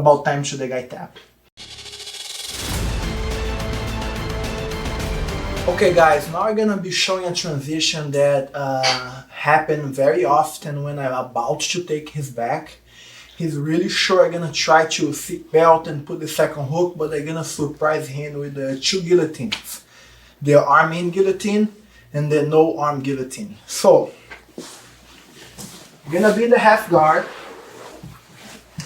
About time should the guy tap. Okay guys, now I'm gonna be showing a transition that happen very often when I'm about to take his back. He's really sure I'm gonna try to seat belt and put the second hook, but I'm gonna surprise him with the two guillotines. The arm in guillotine and the no arm guillotine. So, I'm gonna be in the half guard.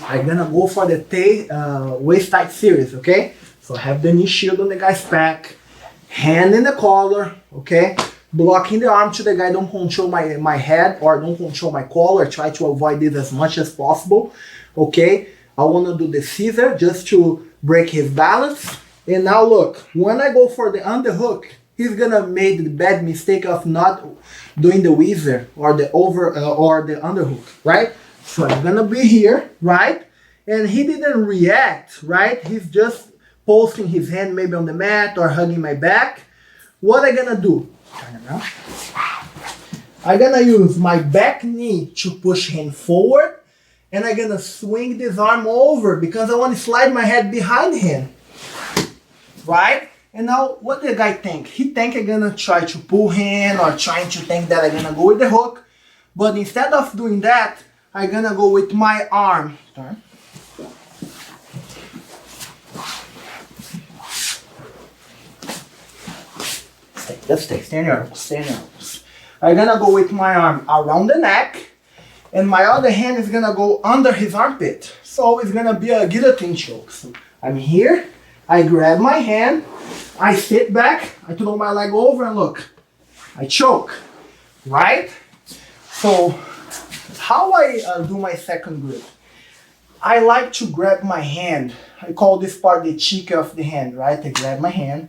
I'm gonna go for the waist tight series, okay? So I have the knee shield on the guy's back, hand in the collar, okay? Blocking the arm to the guy, don't control my head or don't control my collar. Try to avoid this as much as possible, okay? I wanna do the scissor just to break his balance. And now look, when I go for the underhook, he's gonna make the bad mistake of not doing the whizzer or the underhook, right? So I'm gonna be here, right? And he didn't react, right? He's just posting his hand maybe on the mat or hugging my back. What I'm gonna do? Turn around. I'm gonna use my back knee to push him forward, and I'm gonna swing this arm over because I want to slide my head behind him, right? And now, what the guy think? He think I'm gonna try to pull him or trying to think that I'm gonna go with the hook, but instead of doing that, I'm gonna go with my arm. Turn. Stay in your elbows, stay in your elbows. I'm gonna go with my arm around the neck, and my other hand is gonna go under his armpit. So it's gonna be a guillotine choke. So I'm here, I grab my hand, I sit back, I throw my leg over and look, I choke, right? So how I do my second grip? I like to grab my hand. I call this part the cheek of the hand, right? I grab my hand,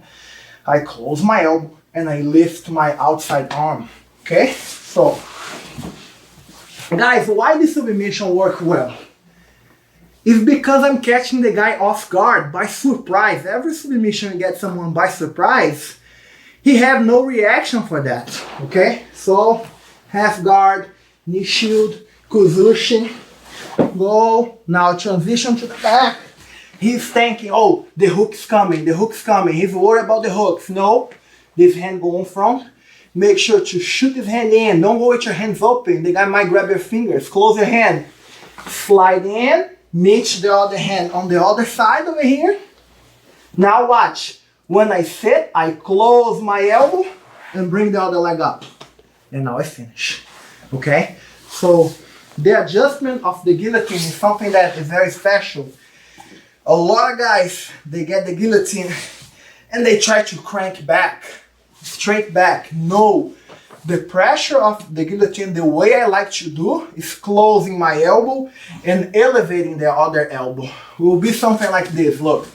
I close my elbow, and I lift my outside arm, okay? So, guys, why this submission work well? It's because I'm catching the guy off guard, by surprise. Every submission you get someone by surprise, he have no reaction for that, okay? So, half guard, knee shield, Kuzushi, go, now transition to the back. He's thinking, oh, the hook's coming, he's worried about the hooks. No, this hand go in front, make sure to shoot his hand in, don't go with your hands open, the guy might grab your fingers, close your hand, slide in, meet the other hand on the other side over here. Now watch, when I sit, I close my elbow and bring the other leg up. And now I finish, okay? So, the adjustment of the guillotine is something that is very special. A lot of guys, they get the guillotine and they try to crank back, straight back. No, the pressure of the guillotine, the way I like to do is closing my elbow and elevating the other elbow. It will be something like this, look.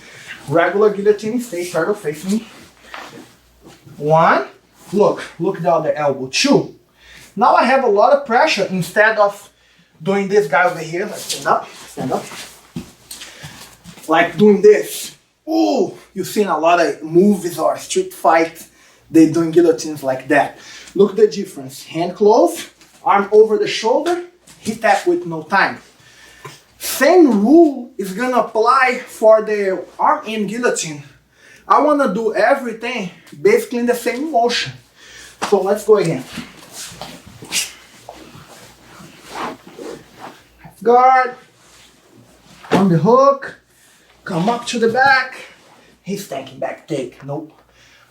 Regular guillotine, stay turtle face me. One, look the other elbow, two. Now I have a lot of pressure instead of doing this guy over here, like stand up. Like doing this. Ooh, you've seen a lot of movies or street fights, they doing guillotines like that. Look the difference. Hand closed, arm over the shoulder, hit tap with no time. Same rule is gonna apply for the arm in guillotine. I wanna do everything basically in the same motion. So let's go again. Half guard, on the hook, come up to the back, he's thinking back take, nope.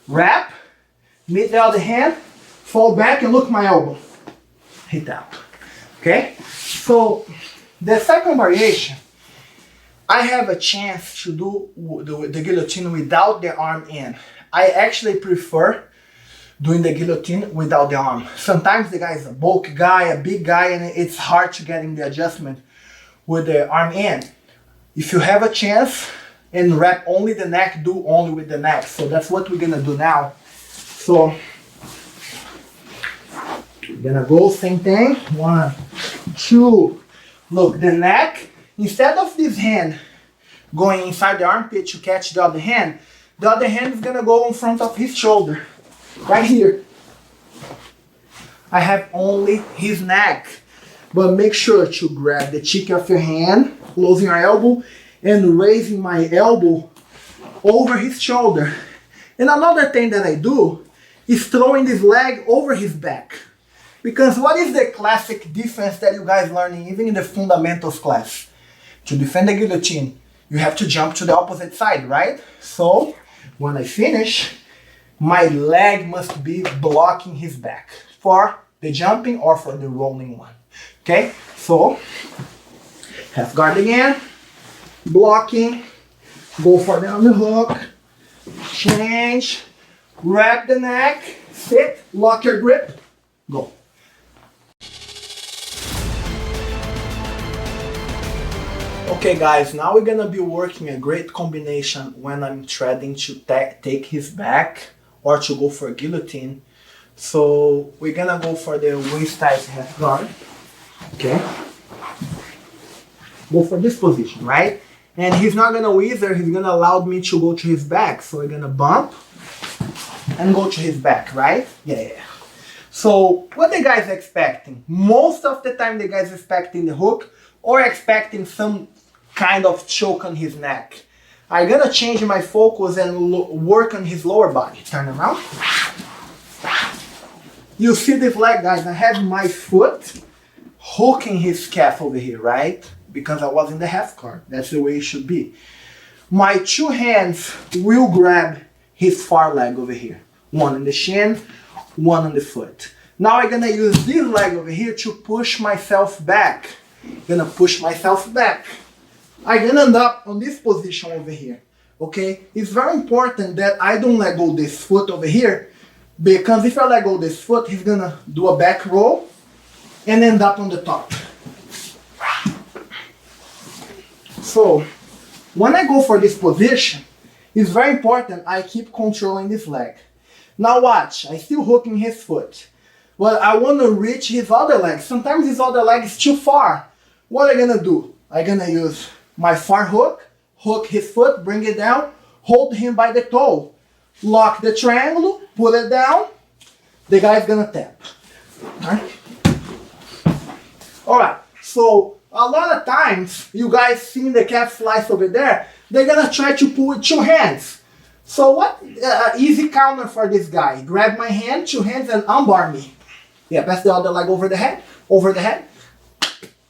Wrap, meet the other hand, fall back and look my elbow. Hit that, okay? So, the second variation, I have a chance to do the guillotine without the arm in. I actually prefer doing the guillotine without the arm. Sometimes the guy is a bulky guy, a big guy, and it's hard to get in the adjustment with the arm in. If you have a chance and wrap only the neck, do only with the neck. So that's what we're gonna do now. So, we're gonna go same thing. 1, 2. Look, the neck, instead of this hand going inside the armpit to catch the other hand is gonna go in front of his shoulder. Right here. I have only his neck. But make sure to grab the cheek of your hand, closing your elbow, and raising my elbow over his shoulder. And another thing that I do is throwing this leg over his back. Because what is the classic defense that you guys learning even in the fundamentals class? To defend the guillotine, you have to jump to the opposite side, right? So when I finish, my leg must be blocking his back for the jumping or for the rolling one. Okay, so half guard again, blocking, go for the underhook, change, grab the neck, sit, lock your grip, go. Okay guys, now we're gonna be working a great combination when I'm threading to take his back or to go for a guillotine. So we're gonna go for the waist tight half guard. Okay. Go for this position, right? And he's not gonna wither, he's gonna allow me to go to his back. So we're gonna bump and go to his back, right? Yeah. So what the guy's expecting? Most of the time the guy's expecting the hook or expecting some kind of choke on his neck. I'm gonna change my focus and work on his lower body. Turn around. You see this leg, guys? I have my foot hooking his calf over here, right? Because I was in the half guard. That's the way it should be. My two hands will grab his far leg over here. One on the shin, one on the foot. Now I'm gonna use this leg over here to push myself back. Gonna push myself back. I'm gonna end up on this position over here. Okay? It's very important that I don't let go this foot over here, because if I let go this foot, he's gonna do a back roll and end up on the top. So when I go for this position, it's very important I keep controlling this leg. Now watch, I still hooking his foot. But I want to reach his other leg. Sometimes his other leg is too far. What am I gonna do? I'm gonna use my far hook, hook his foot, bring it down, hold him by the toe, lock the triangle, pull it down, the guy's gonna tap. Alright, so a lot of times, you guys see the calf slice over there, they're gonna try to pull with two hands. So what easy counter for this guy? Grab my hand, two hands, and armbar me. Yeah, pass the other leg over the head,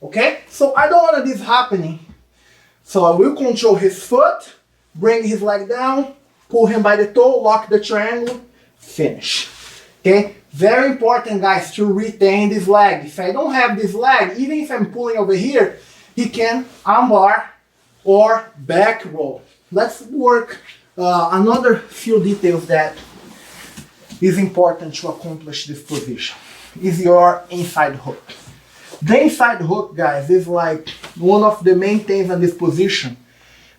Okay, so I don't want this happening. So I will control his foot, bring his leg down, pull him by the toe, lock the triangle, finish. Okay, very important guys to retain this leg. If I don't have this leg, even if I'm pulling over here, he can armbar or back roll. Let's work another few details that is important to accomplish this position. Is your inside hook. The inside hook, guys, is like one of the main things in this position,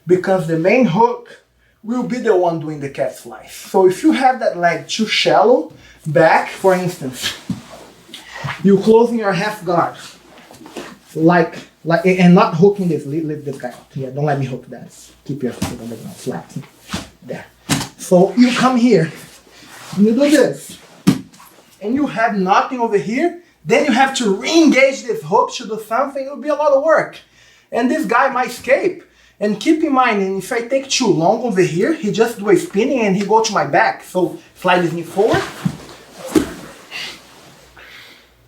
because the main hook will be the one doing the calf slice. So if you have that leg too shallow back, for instance, you closing your half guard, like and not hooking this. Leave this guy out. Yeah, don't let me hook that. Keep your foot on the ground flat. There. So you come here, and you do this, and you have nothing over here. Then you have to re-engage this hook to do something. It will be a lot of work. And this guy might escape. And keep in mind, and if I take too long over here, he just do a spinning and he go to my back. So slide his knee forward.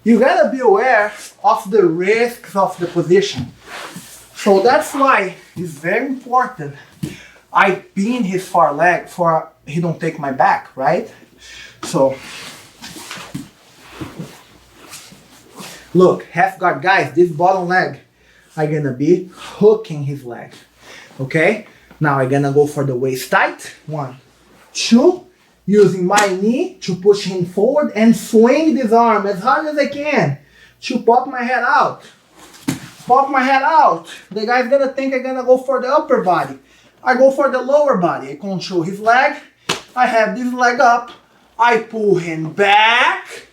You gotta be aware of the risks of the position. So that's why it's very important I pin his far leg for he don't take my back, right? So look, half guard, guys, this bottom leg, I'm gonna be hooking his leg, okay? Now I'm gonna go for the waist tight, 1, 2, using my knee to push him forward and swing this arm as hard as I can to pop my head out. Pop my head out. The guy's gonna think I'm gonna go for the upper body. I go for the lower body. I control his leg. I have this leg up. I pull him back.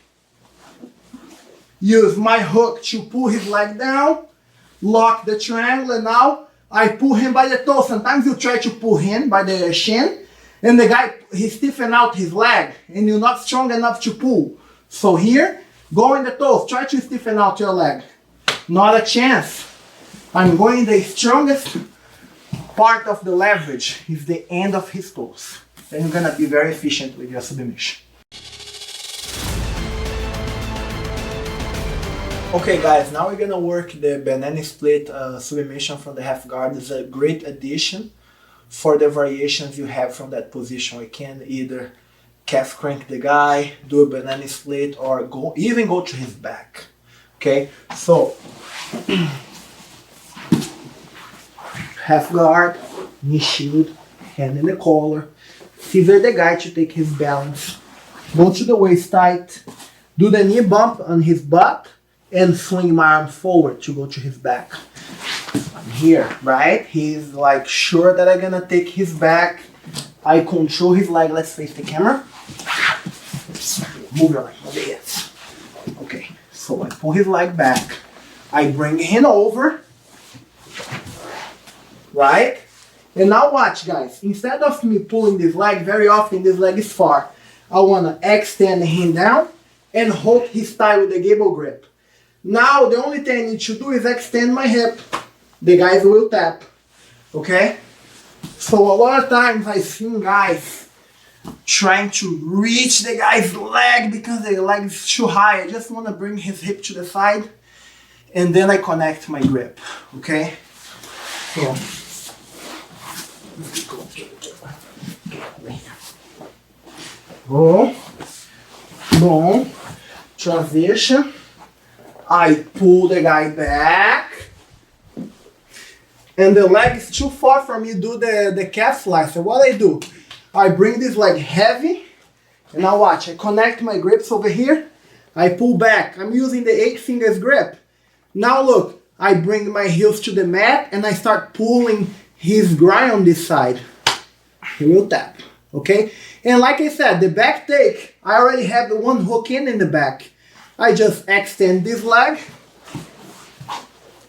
Use my hook to pull his leg down. Lock the triangle, and now I pull him by the toe. Sometimes you try to pull him by the shin, and the guy, he stiffen out his leg, and you're not strong enough to pull. So here, go in the toes. Try to stiffen out your leg. Not a chance. I'm going the strongest part of the leverage is the end of his toes. Then you're gonna be very efficient with your submission. Okay guys, now we're gonna work the banana split submission from the half guard. It's a great addition for the variations you have from that position. You can either calf crank the guy, do a banana split, or even go to his back. Okay, so half guard, knee shield, hand in the collar, scissor the guy to take his balance, go to the waist tight, do the knee bump on his butt, and swing my arm forward to go to his back. I'm here, right? He's like sure that I'm gonna take his back. I control his leg. Let's face the camera. Move your leg. Yes. Okay. So I pull his leg back. I bring him over. Right? And now watch, guys. Instead of me pulling this leg, very often this leg is far. I wanna extend him down and hold his thigh with the gable grip. Now, the only thing I need to do is extend my hip. The guys will tap, okay? So a lot of times I've seen guys trying to reach the guy's leg because the leg is too high. I just want to bring his hip to the side and then I connect my grip, okay? So, boom, boom, transition. I pull the guy back, and the leg is too far for me to do the calf fly. So what I do, I bring this leg heavy, and now watch, I connect my grips over here, I pull back. I'm using the 8 fingers grip. Now look, I bring my heels to the mat, and I start pulling his groin on this side. He will tap, okay? And like I said, the back take, I already have the one hook in the back. I just extend this leg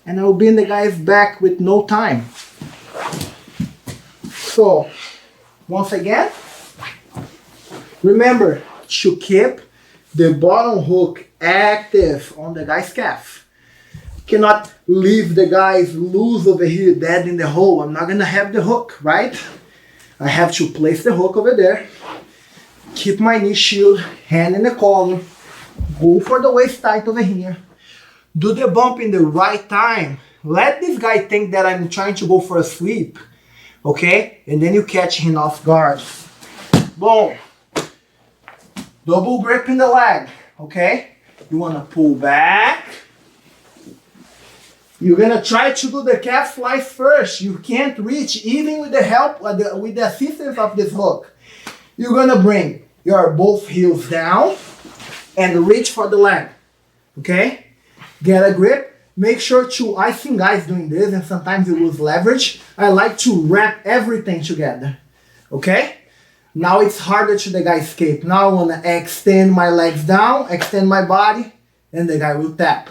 and I will be in the guy's back with no time. So, once again, remember to keep the bottom hook active on the guy's calf. Cannot leave the guys loose over here, dead in the hole. I'm not gonna have the hook, right? I have to place the hook over there, keep my knee shield, hand in the collar, go for the waist tight over here. Do the bump in the right time. Let this guy think that I'm trying to go for a sweep. Okay? And then you catch him off guard. Boom. Double grip in the leg. Okay? You want to pull back. You're going to try to do the calf fly first. You can't reach even with the help, with the assistance of this hook. You're going to bring your both heels down and reach for the leg, okay? Get a grip. Make sure to, I see guys doing this and sometimes you lose leverage. I like to wrap everything together, okay? Now it's harder to the guy escape. Now I want to extend my legs down, extend my body, and the guy will tap.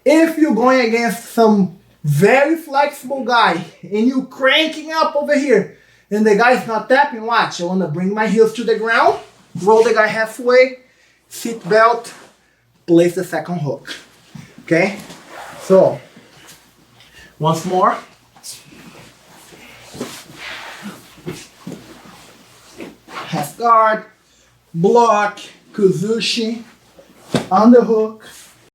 If you're going against some very flexible guy and you cranking up over here and the guy's not tapping, watch. I want to bring my heels to the ground, roll the guy halfway, seat belt, place the second hook. Okay? So, once more. Half guard, block, kuzushi, underhook,